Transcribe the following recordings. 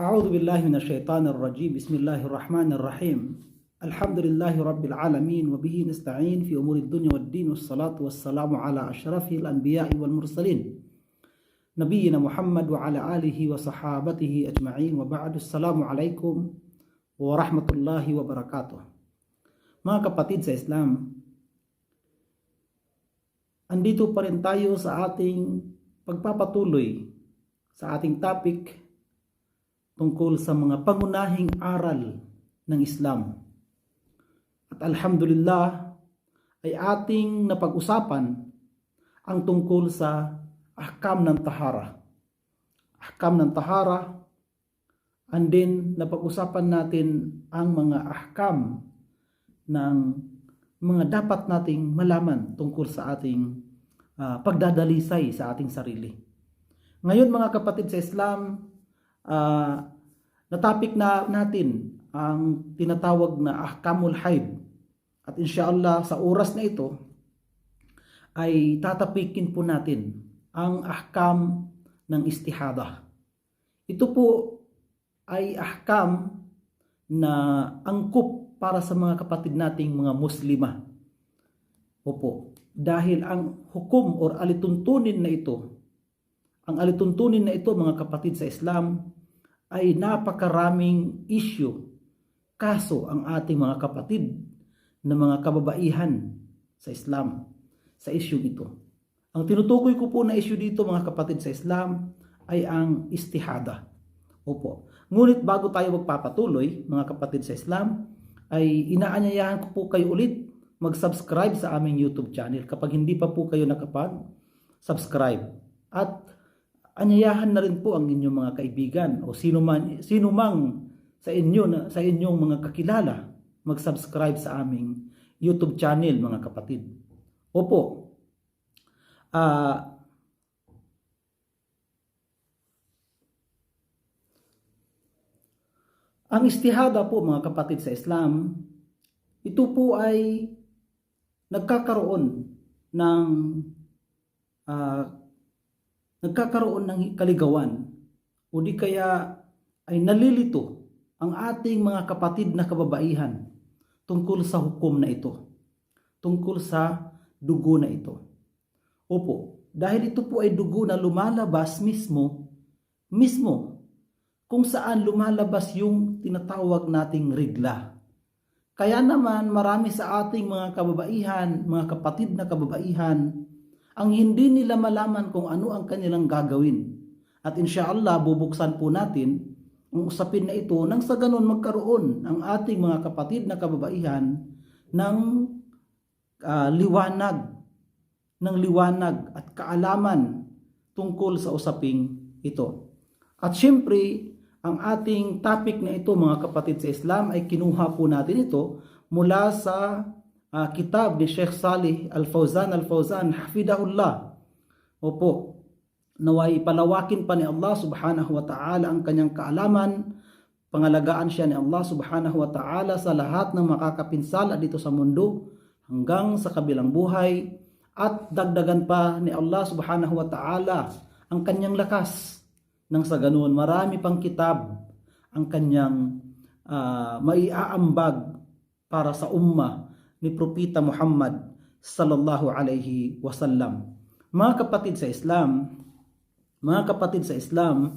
أعوذ بالله من الشيطان الرجيم. بسم الله الرحمن الرحيم. الحمد لله رب العالمين وبه نستعين في أمور الدنيا والدين، والصلاة والسلام على أشرف الأنبياء والمرسلين نبينا محمد وعلى آله وصحابته أجمعين، وبعد. السلام عليكم ورحمة الله وبركاته. Mga kapatid sa Islam, andito pa rin tayo sa ating pagpapatuloy sa ating topic tungkol sa mga pangunahing aral ng Islam. At alhamdulillah ay ating napag-usapan ang tungkol sa ahkam ng tahara. Ahkam ng tahara, and then napag-usapan natin ang mga ahkam ng mga dapat nating malaman tungkol sa ating pagdadalisay sa ating sarili. Ngayon mga kapatid sa Islam, na-topic na natin ang tinatawag na ahkamul haid. At inshallah sa oras na ito ay tatapikin po natin ang ahkam ng istihada. Ito po ay ahkam na angkop para sa mga kapatid nating mga Muslima. Opo, dahil ang hukom or alituntunin na ito, ang alituntunin na ito mga kapatid sa Islam ay napakaraming issue. Kaso ang ating mga kapatid na mga kababaihan sa Islam sa issue ito. Ang tinutukoy ko po na issue dito mga kapatid sa Islam ay ang istihada. Opo. Ngunit bago tayo magpapatuloy mga kapatid sa Islam, ay inaanyayahan ko po kayo ulit mag-subscribe sa aming YouTube channel kapag hindi pa po kayo nakapag-subscribe. At anyayahan na rin po ang inyong mga kaibigan o sino mang sa inyong mga kakilala mag-subscribe sa aming YouTube channel mga kapatid. Opo. Ang istihada po mga kapatid sa Islam, ito po ay nagkakaroon ng kaligawan o di kaya ay nalilito ang ating mga kapatid na kababaihan tungkol sa hukom na ito, tungkol sa dugo na ito. Opo, dahil ito po ay dugo na lumalabas mismo kung saan lumalabas yung tinatawag nating rigla. Kaya naman marami sa ating mga kababaihan, mga kapatid na kababaihan, ang hindi nila malaman kung ano ang kanilang gagawin. At inshallah bubuksan po natin ang usapin na ito nang sa ganun magkaroon ang ating mga kapatid na kababaihan ng liwanag at kaalaman tungkol sa usaping ito. At syempre, ang ating topic na ito mga kapatid sa Islam ay kinuha po natin ito mula sa kitab ni Sheikh Salih Al-Fawzan hafidahullah. Opo, naway palawakin pa ni Allah subhanahu wa ta'ala ang kanyang kaalaman, pangalagaan siya ni Allah subhanahu wa ta'ala sa lahat ng makakapinsala dito sa mundo hanggang sa kabilang buhay, at dagdagan pa ni Allah subhanahu wa ta'ala ang kanyang lakas. Nang sa ganoon, marami pang kitab ang kanyang maiaambag para sa ummah ni Propeta Muhammad sallallahu alaihi wasallam. Mga kapatid sa Islam,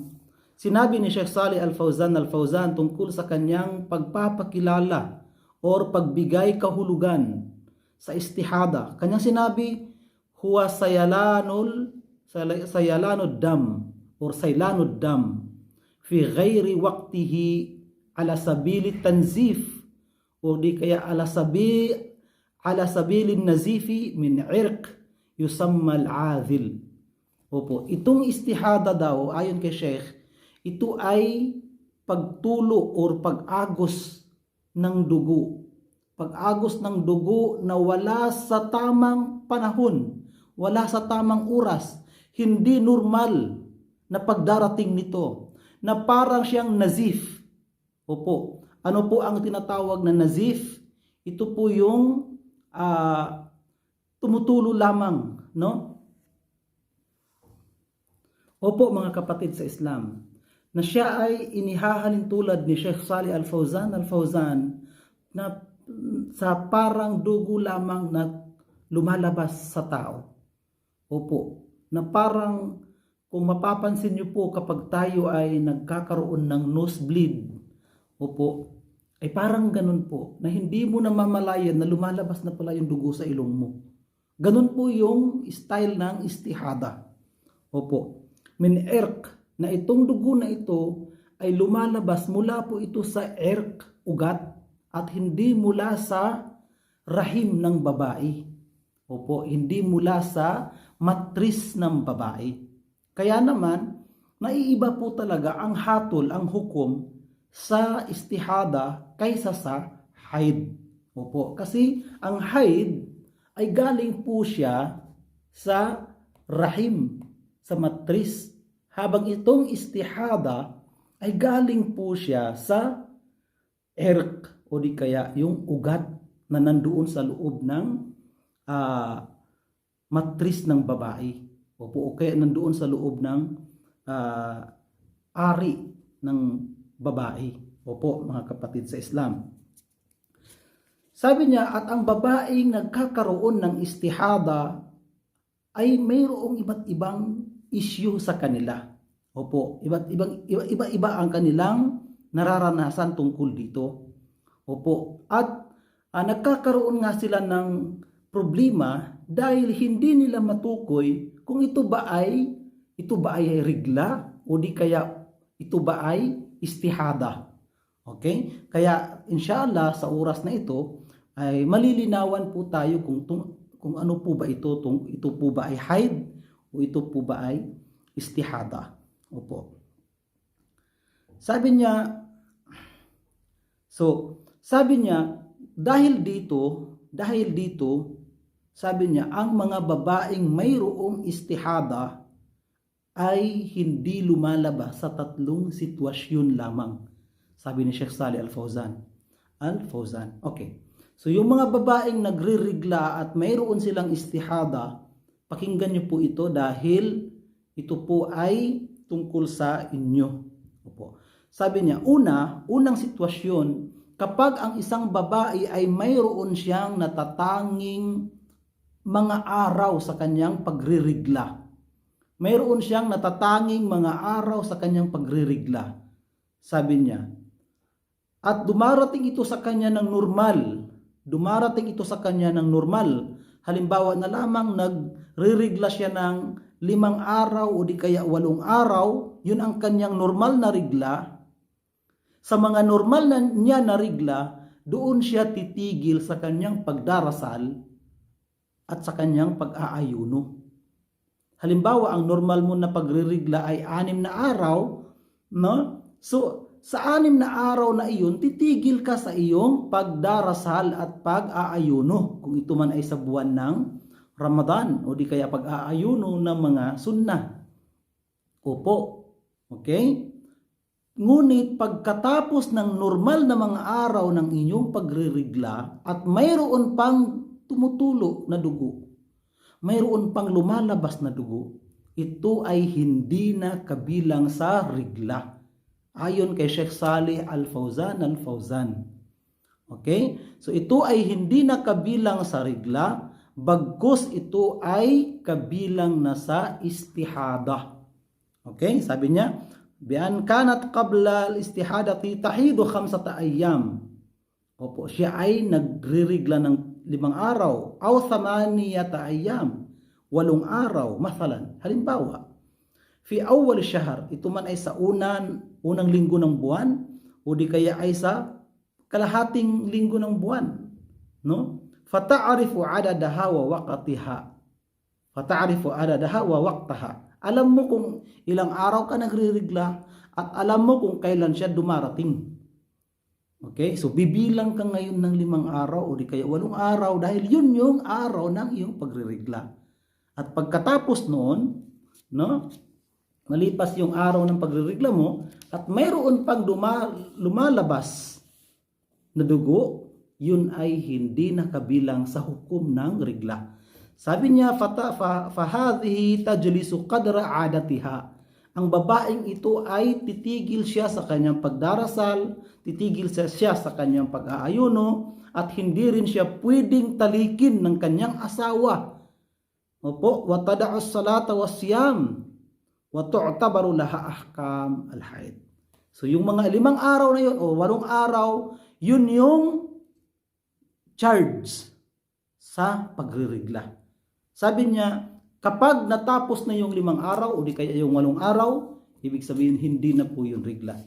sinabi ni Sheikh Salih Al-Fawzan tungkol sa kanyang pagpapakilala or pagbigay kahulugan sa istihada. Kanyang sinabi, huwa sayalanud dam or saylanud dam fi ghairi waqtihi ala sabili tanzif o di kaya ala sabili nazifi min irq yusamma al-adhil. Opo, itong istihada daw ayon kay Sheikh, ito ay pagtulo or pag-agos ng dugo. Pag-agos ng dugo na wala sa tamang panahon, wala sa tamang oras, hindi normal na pagdarating nito, na parang siyang nazif. Opo, ano po ang tinatawag na nazif? Ito po yung tumutulo lamang, no? Opo mga kapatid sa Islam, na siya ay inihahalin tulad ni Sheikh Salih Al Fawzan na sa parang dugo lamang na lumalabas sa tao. Opo, na parang kung mapapansin niyo po kapag tayo ay nagkakaroon ng nosebleed, opo, ay parang ganun po, na hindi mo namamalayan na lumalabas na pala yung dugo sa ilong mo. Ganun po yung style ng istihada. Opo, min irq, na itong dugo na ito ay lumalabas mula po ito sa irq, ugat, at hindi mula sa rahim ng babae. Opo, hindi mula sa matris ng babae. Kaya naman, naiiba po talaga ang hatol, ang hukom sa istihada kaysa sa haid. Opo, kasi ang haid ay galing po siya sa rahim, sa matris. Habang itong istihada ay galing po siya sa irq o di kaya yung ugat na nandoon sa loob ng matris ng babae. Opo, o kaya nandoon sa loob ng ari ng babae. Opo, mga kapatid sa Islam. Sabi niya, at ang babaeng nagkakaroon ng istihada ay mayroong iba't ibang issue sa kanila. Opo, iba-iba ang kanilang nararanasan tungkol dito. Opo, at nagkakaroon nga sila ng problema dahil hindi nila matukoy kung ito ba ay rigla o di kaya ito ba ay istihada. Okay? Kaya inshallah sa oras na ito ay malilinawan po tayo kung ano po ba ito po ba ay haid o ito po ba ay istihada. Opo. Sabi niya, dahil dito, sabi niya, ang mga babaeng mayroong istihada ay hindi lumalabas sa tatlong sitwasyon lamang. Sabi ni Sheikh Salih Al-Fawzan. Okay. So yung mga babaeng nagririgla at mayroon silang istihada, pakinggan niyo po ito dahil ito po ay tungkol sa inyo. Opo. Sabi niya, unang sitwasyon, kapag ang isang babae ay mayroon siyang natatanging mga araw sa kanyang pagririgla. Mayroon siyang natatanging mga araw sa kanyang pagririgla. Sabi niya, at dumarating ito sa kanya ng normal. Halimbawa na lamang nagririgla siya ng 5 araw o di kaya 8 araw, yun ang kanyang normal na rigla. Sa mga normal na niya na rigla, doon siya titigil sa kanyang pagdarasal at sa kanyang pag-aayuno. Halimbawa, ang normal mo na pagririgla ay 6 na araw, no? So, sa 6 na araw na iyon, titigil ka sa iyong pagdarasal at pag-aayuno. Kung ito man ay sa buwan ng Ramadan o di kaya pag-aayuno ng mga sunnah. Opo. Okay? Ngunit pagkatapos ng normal na mga araw ng inyong pagririgla at mayroon pang tumutulo na dugo, mayroon pang lumalabas na dugo, ito ay hindi na kabilang sa rigla. Ayon kay Sheikh Salih Al-Fawzan. Okay? So ito ay hindi na kabilang sa rigla, bagkus ito ay kabilang na sa istihada. Okay? Sabi niya, bi'an kanat qabla al-istihadati tahidu 5 ayyam. Opo, siya ay nagririgla ng 5 araw aw 8 ayyam, 8 araw, mathalan. Halimbawa, fi awwal shahr, ito man ay sa unang linggo ng buwan o di kaya ay sa kalahating linggo ng buwan, no? Fata'rifu 'adadaha wa waqtaha. Alam mo kung ilang araw ka nagririgla at alam mo kung kailan siya dumarating. Okay? So bibilang ka ngayon ng 5 araw o di kaya 8 araw dahil yun yung araw ng iyong pagririgla. At pagkatapos noon, no? Malipas yung araw ng pagririgla mo at mayroon pang lumalabas na dugo, yun ay hindi nakabilang sa hukom ng rigla. Sabi niya, fahadhihi tajlisu qadra adatiha. ang babaeng ito ay titigil siya sa kanyang pagdarasal, titigil siya sa kanyang pag-aayuno, at hindi rin siya pwedeng talikin ng kanyang asawa. Opo, wa tada'u salata was siyam wa tu'tabaru laha ahkam al-haid. So yung mga 5 araw na yun o 8 araw, yun yung charge sa pagririgla. Sabi niya, kapag natapos na yung 5 araw o di kaya yung 8 araw, ibig sabihin hindi na po yung rigla.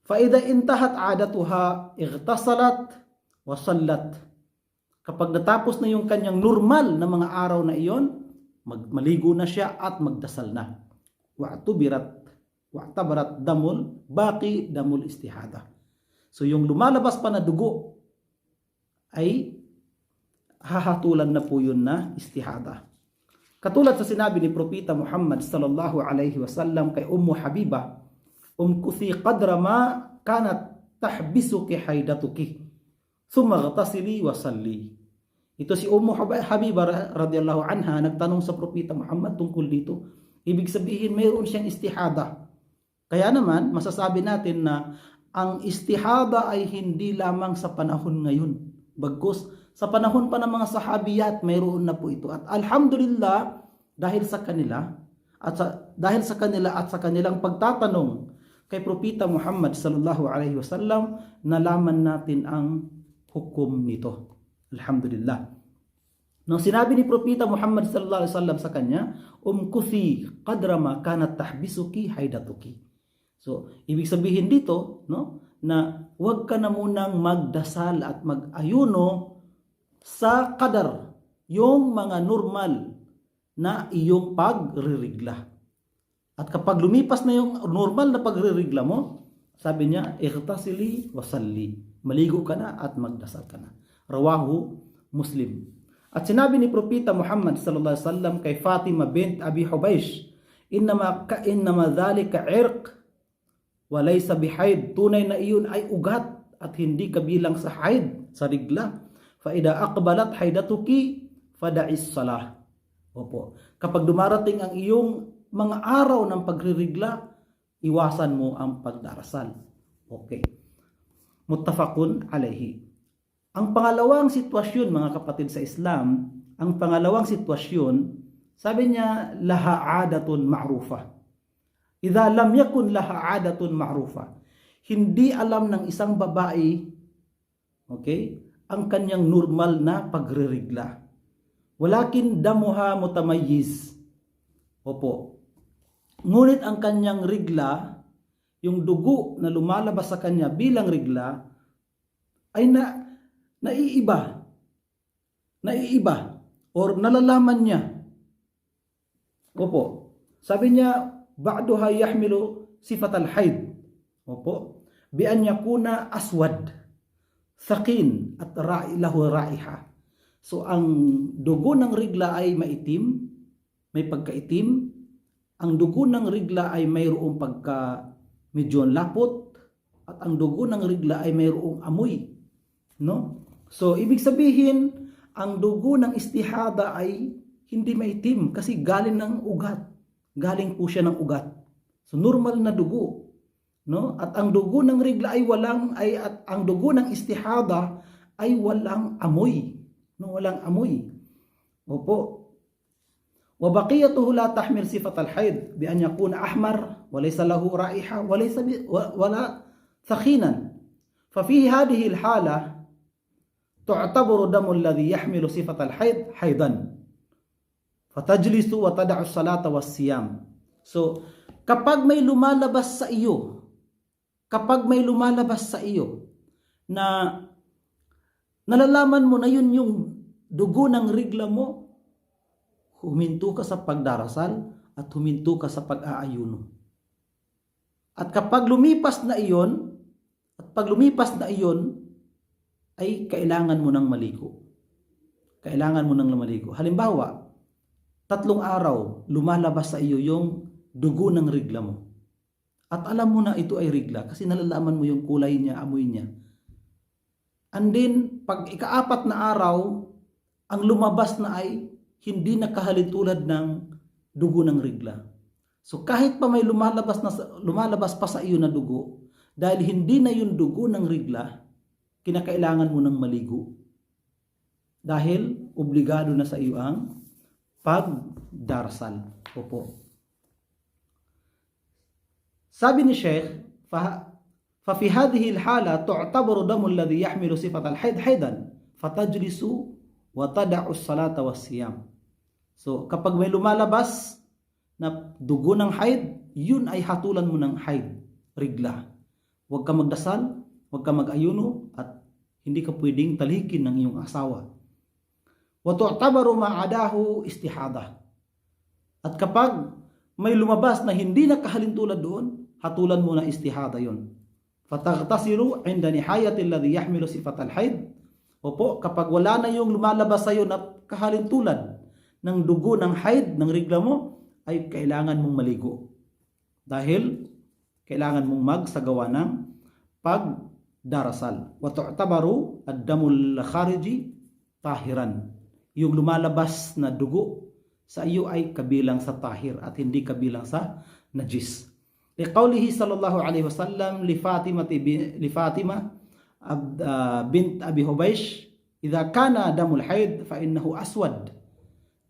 Fa idha intahat adatuha igtasalat wa sallat. Kapag natapos na yung kanyang normal na mga araw na iyon, maligo na siya at magdasal na. Wa'tabarat damul baqi damul istihada. So yung lumalabas pa na dugo ay hahatulan na po yun na istihada. Katulad sa sinabi ni Propeta Muhammad sallallahu alaihi wasallam kay Ummu Habiba, umkuthi qadra ma kanat tahbisuki haidatuki thumma ghtasili wa salli. Ito si Ummu Habiba radhiyallahu anha nagtanong sa Propeta Muhammad tungkol dito. Ibig sabihin mayroon siyang istihada. Kaya naman masasabi natin na ang istihada ay hindi lamang sa panahon ngayon. Bagkus sa panahon pa ng mga sahabiyat, mayroon na po ito. At alhamdulillah, dahil sa kanila at sa kanilang pagtatanong kay Propeta Muhammad sallallahu alaihi wasallam, nalaman natin ang hukom nito. Alhamdulillah. Nung sinabi ni Propeta Muhammad sallallahu alaihi wasallam sa kanya, umkuthi qadra ma kanat tahbisuki haidatuki. So, ibig sabihin dito, no, na huwag ka na munang magdasal at mag-ayuno sa kadar, yung mga normal na iyong pagririgla. At kapag lumipas na yung normal na pagririgla mo, sabi niya, ightasili wa salli. Maligo ka na at magdasal ka na. Rawahu Muslim. At sinabi ni Propeta Muhammad sallallahu alaihi wasallam kay Fatima bint Abi Hubaysh, innama dhalika irq wa laysa bihaid. Tunay na iyon ay ugat at hindi kabilang sa haid, sa rigla. Fa idha aqbalat haidatuki fada'is salah. Opo. Kapag dumarating ang iyong mga araw ng pagririgla, iwasan mo ang pagdarasal. Okay. Muttafaqun alayhi. Ang pangalawang sitwasyon, mga kapatid sa Islam, ang pangalawang sitwasyon, sabi niya, laha adatun ma'rufa. Idha lam yakun laha adatun ma'rufa. Hindi alam ng isang babae, okay, ang kanyang normal na pagririgla. Walakin damuha mutamayyiz. Opo. Ngunit ang kanyang rigla, yung dugo na lumalabas sa kanya bilang rigla, ay naiiba or nalalaman niya. Opo. Sabi niya, ba'duha yahmilu sifat al-haid. Opo. Bi an yakuna aswad, thakin at lahu raiha. So ang dugo ng rigla ay maitim, may pagkaitim. Ang dugo ng rigla ay mayroong pagka medyo lapot, at ang dugo ng rigla ay mayroong amoy, no? So ibig sabihin, ang dugo ng istihada ay hindi maitim kasi galing ng ugat. Galing po siya ng ugat. So normal na dugo, no? At ang dugo ng rigla ay ang dugo ng istihada ay walang amoy, no? Walang amoy. Opo. Wa baqiyatuhu la tahmil sifat al-haid bi an yakuna ahmar wa laysa lahu raiha wa laysa wala thakhinan. Fa fi hadhihi al-hala tu'tabaru damu alladhi yahmilu sifat al-haid haidan. Fatajlisu wa tad'u as-salata was-siyam. So, kapag may lumalabas sa iyo na nalalaman mo na yun yung dugo ng rigla mo, huminto ka sa pagdarasal at huminto ka sa pag-aayuno. At kapag lumipas na iyon, ay kailangan mo nang maligo. Halimbawa, 3 araw lumalabas sa iyo yung dugo ng rigla mo. At alam mo na ito ay rigla kasi nalalaman mo yung kulay niya, amoy niya. And then, pag ika-4 na araw, ang lumabas na ay hindi nakahalintulad ng dugo ng rigla. So kahit pa may lumalabas pa sa iyo na dugo, dahil hindi na yung dugo ng rigla, kinakailangan mo ng maligo. Dahil obligado na sa iyo ang pagdarasal. Opo. Sabi ni Sheikh, ففي هذه الحالة تعتبر دم الذي يحمل صفة الحيض حيضا فتجلس وتدع الصلاة والصيام. So kapag may lumalabas na dugo ng haid, yun ay hatulan mo ng haid, rigla. Huwag ka magdasal, huwag ka mag-ayuno, at hindi ka pwedeng talikin ng iyong asawa. Wa tu'tabaru ma'adahu istihada. At kapag may lumabas na hindi nakahalintulad doon, hatulan mo na istihada yun. Fataghtasilu 'inda nihayati alladhi yahmilu sifat al-haid. Opo, kapag wala na yung lumalabas sa iyo na kahalintulad ng dugo ng haid, ng rigla mo, ay kailangan mong maligo. Dahil kailangan mong magsagawa ng pagdarasal. Wa tu'tabaru ad-damul khariji tahiran. Yung lumalabas na dugo sa iyo ay kabilang sa tahir at hindi kabilang sa najis. Liqaulihi sallallahu alaihi wasallam li Fatima bint Abi Hubaysh, idza kana damul haid fa innahu aswad.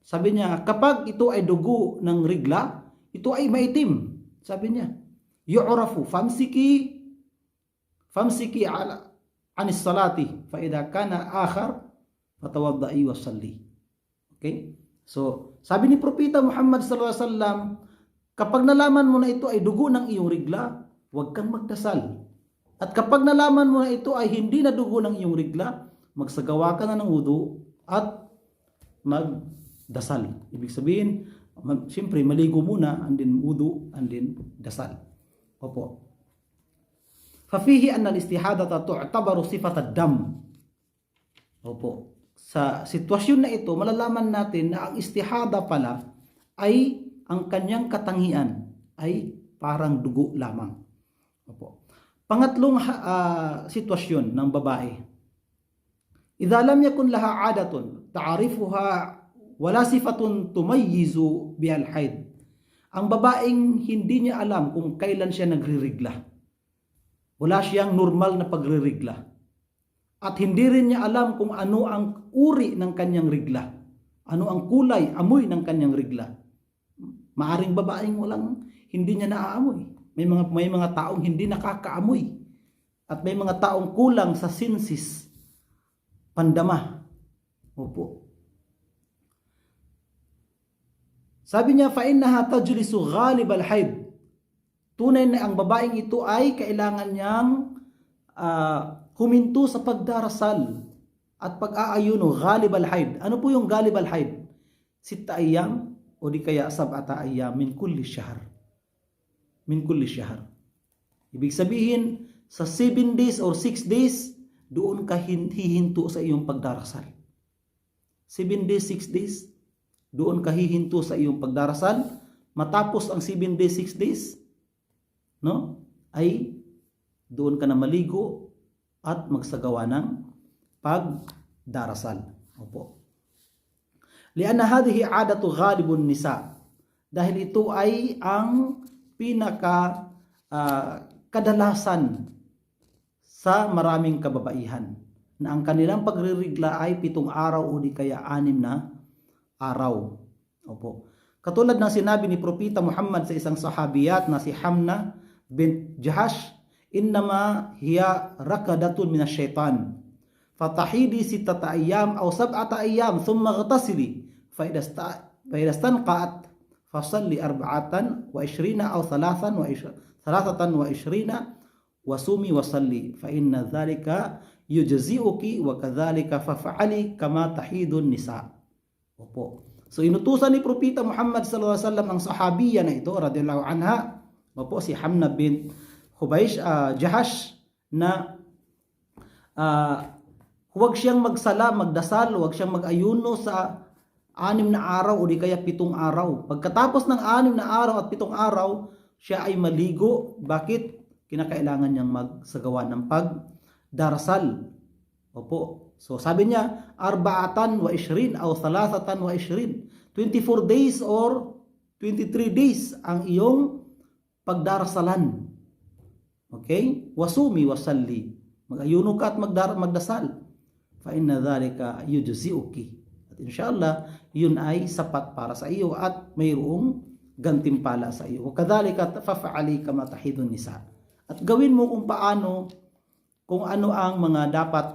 Sabi niya, kapag ito ay dugo ng rigla, ito ay maitim. Sabi niya, yu'rafu famsiki ala anis salati fa idza kana akhar fatawadda'i wa salli. Okay? So, sabi ni Propeta Muhammad sallallahu alaihi wasallam, kapag nalaman mo na ito ay dugo ng iyong rigla, huwag kang magdasal. At kapag nalaman mo na ito ay hindi na dugo ng iyong rigla, magsagawa ka na ng wudu at magdasal. Ibig sabihin, siyempre maligo muna, and then wudu, and then dasal. Opo. Fafihi anna al-istihadata tu'tabaru sifat ad-dam. Opo. Sa sitwasyon na ito, malalaman natin na ang istihada pala ay ang kanyang katangian ay parang dugo lamang. Opo. Pangatlong sitwasyon ng babae. Idza lam yakun laha 'adatun ta'rifuha wala sifatun tumayyizu bihal haid. Ang babaeng hindi niya alam kung kailan siya nagririgla. Wala siyang normal na pagririgla. At hindi rin niya alam kung ano ang uri ng kanyang rigla. Ano ang kulay, amoy ng kanyang rigla. Maaring babaeng hindi niya naaamoy. May mga taong hindi nakakaamoy. At may mga taong kulang sa senses, pandama. Opo. Sabi niya, fa innaha tajlisu ghalib al-haid. Tunay na ang babaeng ito ay kailangan niyang huminto sa pagdarasal at pag-aayuno, ghalib al-haid. Ano po yung ghalib al-haid? 6 ayyam o di kaya 7 ayyam min kulli shahr. Min kulli shahr. Ibig sabihin, sa 7 days or 6 days, doon ka hihinto sa iyong pagdarasal. 7 days, 6 days, doon ka hihinto sa iyong pagdarasal. Matapos ang 7 days, 6 days, no? Ay doon ka na maligo at magsagawa ng pagdarasal. Opo. Lianna hadhihi 'adatu ghalibun nisa. Dahil ito ay ang pinaka kadalasan sa maraming kababaihan na ang kanilang pagririgla ay 7 araw o di kaya 6 na araw. Opo. Katulad ng sinabi ni Propeta Muhammad sa isang sahabiyat na si Hamna bint Jahash, innama hiya rakadatun minash shaitan fatahidi 6 ayyam aw 7 ayyam thumma ightasili fa idha stanqat fasalli 24 aw 23 wa sumi wa salli fa inna dhalika yujzi'uki wa kadhalika faf'ali kama tahidun nisa. Opo. So inutusan ni Propeta Muhammad sallallahu alaihi wasallam ang sahabiya na ito radhiyallahu anha, opo, si Hamna bint Jahash, na huwag siyang magsala, magdasal, huwag siyang mag-ayuno sa 6 na araw o di kaya 7 araw. Pagkatapos ng 6 na araw at 7 araw, siya ay maligo. Bakit? Kinakailangan niyang magsagawa ng pagdarasal. Opo. So sabi niya, 24 aw 23, 24 days or 23 days ang iyong pagdarasalan. Okay? Wasumi wasalli. Mag-ayuno ka at magdasal. Fa inna dhalika yujzi'uki. At inshallah, yun ay sapat para sa iyo at mayroong gantimpala sa iyo. Kadhalika faf'ali kama tahidun nisa. At gawin mo kung ano ang mga dapat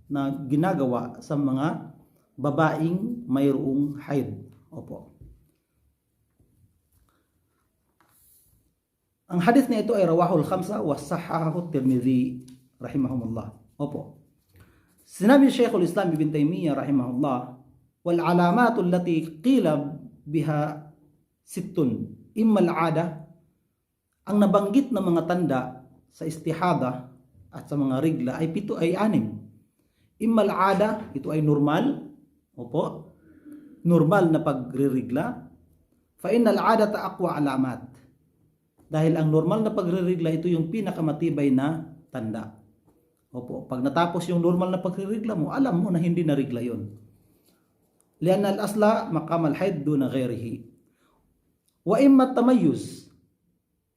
na ginagawa sa mga babaeng mayroong haid. Opo. Ang hadith na ito ay rawahul khamsa wa sahahahu Tirmidhi rahimahumullah. Opo. Sinabi Sheikhul Islam Ibn Taymiyyah rahimahullah, wal alamatu allati qila biha sittun, imma al-'ada, ang nabanggit na mga tanda sa istihada at sa mga rigla ay anim. Imma al-'ada, ito ay normal. Opo. Normal na pagririgla. Fa innal 'adata aqwa alamat. Dahil ang normal na pagririgla, ito yung pinakamatibay na tanda. Opo, pag natapos yung normal na pagririgla mo, alam mo na hindi na rigla yun. Lianna al-asla maqam al-haid duna ghairihi. Wa imma tamayyuz.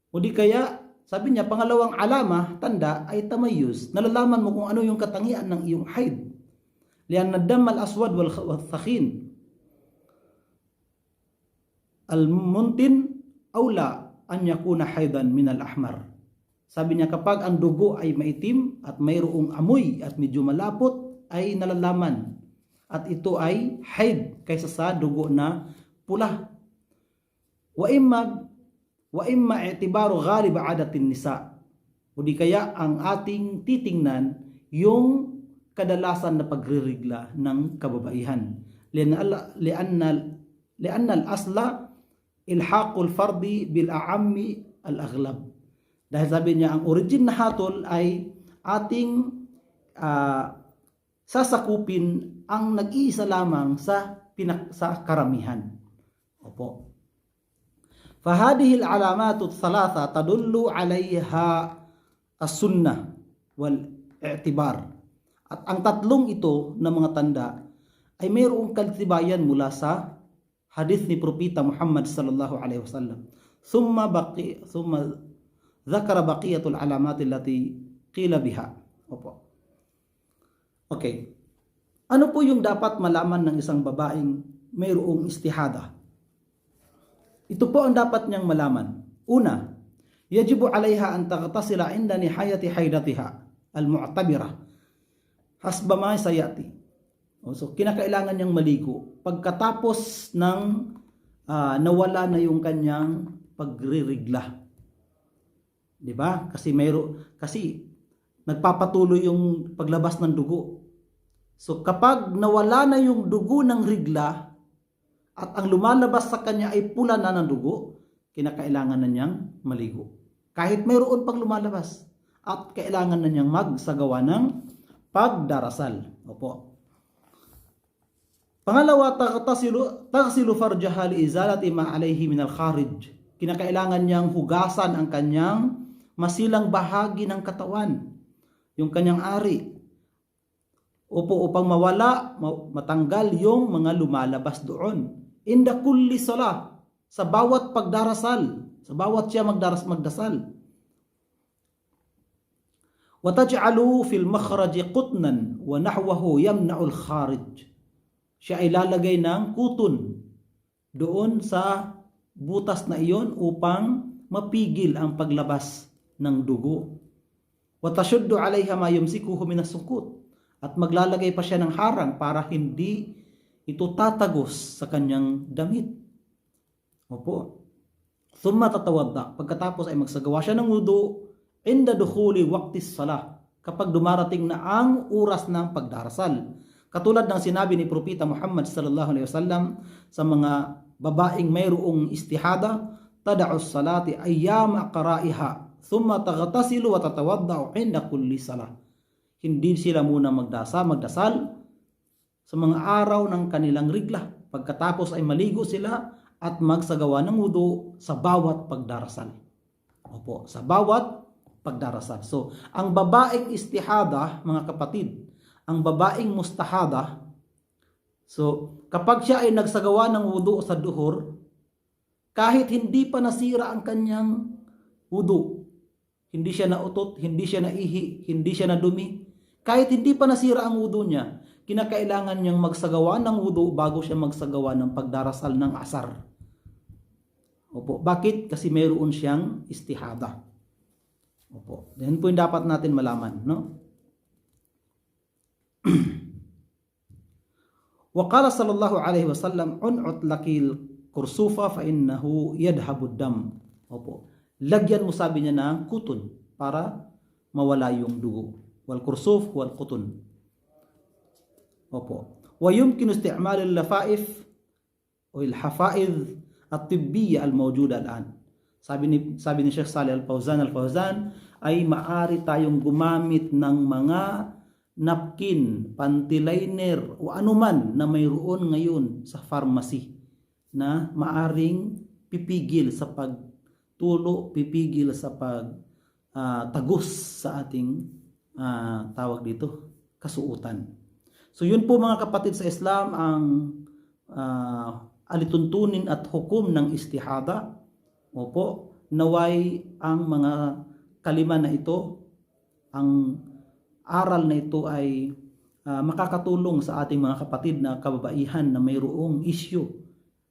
O di kaya, sabi niya, pangalawang alama, tanda, ay tamayyuz. Nalalaman mo kung ano yung katangian ng iyong haid. Lianna ad-dam al-aswad wal-thakhin. Al-muntin awla an yakuna haidan min al-ahmar. Sabi niya, kapag ang dugo ay maitim at mayroong amoy at medyo malapot, ay nalalaman. At ito ay haid kaysa sa dugo na pula. Wa imma i'tibaru ghalib 'adatin nisa. O di kaya ang ating titingnan yung kadalasan na pagririgla ng kababaihan. Lianna al-asla ilhaqul fardi bil a'ammi al-aghlab. Dahil sabi niya, ang origin na hatol ay ating sasakupin ang nag-iisa lamang sa karamihan. Opo. Fahadihi al-alamatu thalatha tadullu alayha as-sunnah wal-i'tibar. At ang tatlong ito na mga tanda ay mayroong kaltibayan mula sa hadith ni Propeta Muhammad sallallahu alaihi wasallam. Thumma zakara baqiyatul alamat allati qila biha. Opo. Okay. Ano po yung dapat malaman ng isang babaeng mayroong istihada? Ito po ang dapat niyang malaman. Una, yajibu alaiha an taghtasila inda nihayati haidatiha al-mu'tabira hasba ma sayati. So kinakailangan niyang maligo pagkatapos ng nawala na yung kanyang pagririgla. 'Di ba? Kasi nagpapatuloy yung paglabas ng dugo. So kapag nawala na yung dugo ng rigla at ang lumalabas sa kanya ay pula na ng dugo, kinakailangan na niyang maligo. Kahit mayroon pang lumalabas at kailangan na niyang magsagawa ng pagdarasal. Opo. Pangalawa, taghsilu farjaha li izalati ma alayhi min al-kharij. Kinakailangan niyang hugasan ang kanyang masilang bahagi ng katawan, yung kanyang ari. Opo, upang matanggal yung mga lumalabas doon. Inda kulli salah, sa bawat pagdarasal, sa bawat siya magdasal. Wa taj'alu fil makhraji qutnan wa nahwahu yamna'u al-kharij. Siya ay lalagay ng kuton doon sa butas na iyon upang mapigil ang paglabas ng dugo. Wa tashuddu 'alayha ma yumsikuhu min as-sukut. At maglalagay pa siya ng harang para hindi ito tatagos sa kanyang damit. Opo. Thumma tatawadda. Pagkatapos ay magsagawa siya ng wudu inda dukhuli waqtis salah. Kapag dumarating na ang oras ng pagdarasal. Katulad ng sinabi ni Propeta Muhammad sallallahu alaihi wasallam sa mga babaeng mayroong istihada, tada'u salati ayyama qara'iha thumma taghtasilu wa tatawadda'u 'inda kulli salah. Hindi sila muna magdasal sa mga araw ng kanilang rigla. Pagkatapos ay maligo sila at magsagawa ng wudu sa bawat pagdarasal. Opo, sa bawat pagdarasal. So, ang babaeng istihada, mga kapatid, ang babaeng mustahada, so kapag siya ay nagsagawa ng wudu sa duhur, kahit hindi pa nasira ang kanyang wudu, hindi siya nautot, hindi siya naihi, hindi siya nadumi, kahit hindi pa nasira ang wudu niya, kinakailangan niyang magsagawa ng wudu bago siya magsagawa ng pagdarasal ng asar. Opo. Bakit? Kasi mayroon siyang istihada. Opo. Yan po yung dapat natin malaman, no? Wa sallallahu alaihi wasallam, un'ut lakil kursufa fa innahu yadhabud dam. Opo. Lagyan mo, sabi niya, ng kutun para mawala yung dugo. Wal kursuf wal kutun. Opo. Wa yumkinu isti'mal al-lafaif o al-hafaidh at-tibbiyya al-mawjuda al-an. Sabi ni Sheikh Saleh Al-Fawzan ay maari tayong gumamit ng mga napkin, panty liner o anuman na mayroon ngayon sa pharmacy na maaring pipigil sa pagtulo, pipigil sa tagos sa ating tawag dito, kasuutan. So yun po mga kapatid sa Islam ang alituntunin at hukom ng istihada. Opo, naway ang mga kalima na ito, ang aral na ito ay makakatulong sa ating mga kapatid na kababaihan na mayroong issue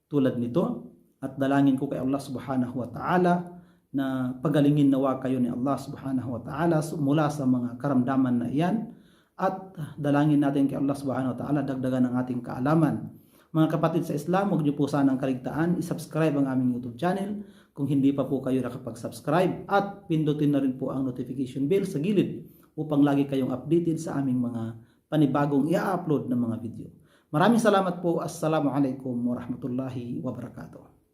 tulad nito, at dalangin ko kay Allah subhanahu wa ta'ala na pagalingin nawa kayo ni Allah subhanahu wa ta'ala mula sa mga karamdaman na iyan, at dalangin natin kay Allah subhanahu wa ta'ala dagdagan ang ating kaalaman. Mga kapatid sa Islam, huwag niyo po sanang kaligtaan i-subscribe ang aming YouTube channel kung hindi pa po kayo nakapag-subscribe, at pindutin na rin po ang notification bell sa gilid upang lagi kayong updated sa aming mga panibagong i-upload na mga video. Maraming salamat po. Assalamualaikum warahmatullahi wabarakatuh.